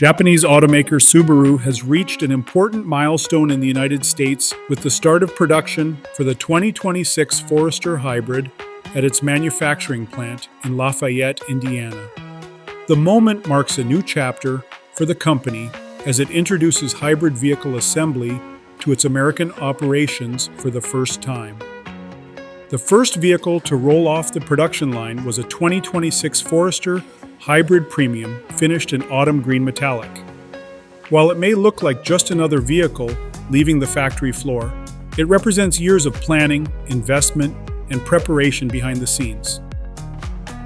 Japanese automaker Subaru has reached an important milestone in the United States with the start of production for the 2026 Forester Hybrid at its manufacturing plant in Lafayette, Indiana. The moment marks a new chapter for the company as it introduces hybrid vehicle assembly to its American operations for the first time. The first vehicle to roll off the production line was a 2026 Forester Hybrid Premium finished in autumn green metallic. While it may look like just another vehicle leaving the factory floor, it represents years of planning, investment, and preparation behind the scenes.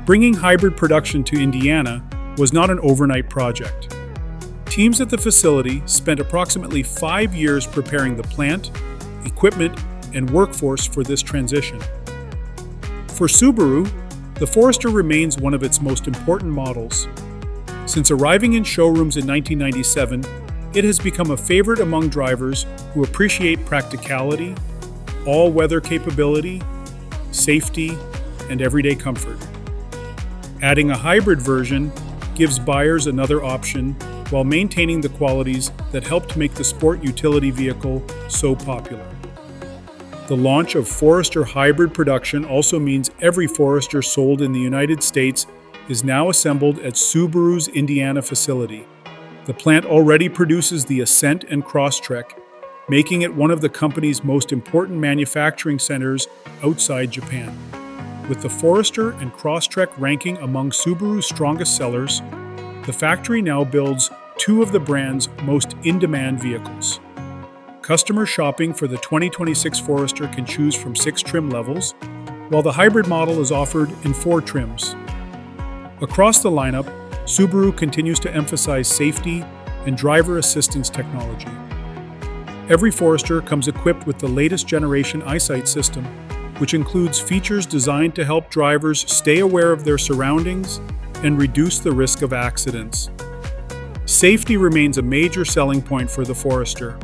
Bringing hybrid production to Indiana was not an overnight project. Teams at the facility spent approximately 5 years preparing the plant, equipment, and workforce for this transition. For Subaru, the Forester remains one of its most important models. Since arriving in showrooms in 1997, it has become a favorite among drivers who appreciate practicality, all-weather capability, safety, and everyday comfort. Adding a hybrid version gives buyers another option while maintaining the qualities that helped make the sport utility vehicle so popular. The launch of Forester Hybrid production also means every Forester sold in the United States is now assembled at Subaru's Indiana facility. The plant already produces the Ascent and Crosstrek, making it one of the company's most important manufacturing centers outside Japan. With the Forester and Crosstrek ranking among Subaru's strongest sellers, the factory now builds two of the brand's most in-demand vehicles. Customers shopping for the 2026 Forester can choose from 6 trim levels, while the hybrid model is offered in 4 trims. Across the lineup, Subaru continues to emphasize safety and driver assistance technology. Every Forester comes equipped with the latest generation EyeSight system, which includes features designed to help drivers stay aware of their surroundings and reduce the risk of accidents. Safety remains a major selling point for the Forester.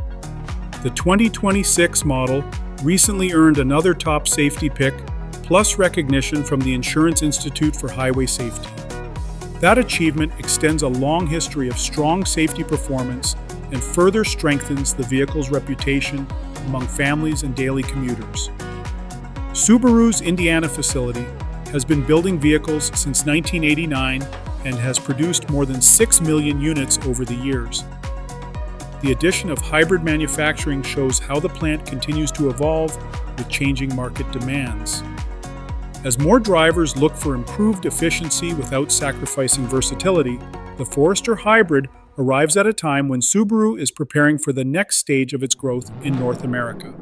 The 2026 model recently earned another top safety pick, plus recognition from the Insurance Institute for Highway Safety. That achievement extends a long history of strong safety performance and further strengthens the vehicle's reputation among families and daily commuters. Subaru's Indiana facility has been building vehicles since 1989 and has produced more than 6 million units over the years. The addition of hybrid manufacturing shows how the plant continues to evolve with changing market demands. As more drivers look for improved efficiency without sacrificing versatility, the Forester Hybrid arrives at a time when Subaru is preparing for the next stage of its growth in North America.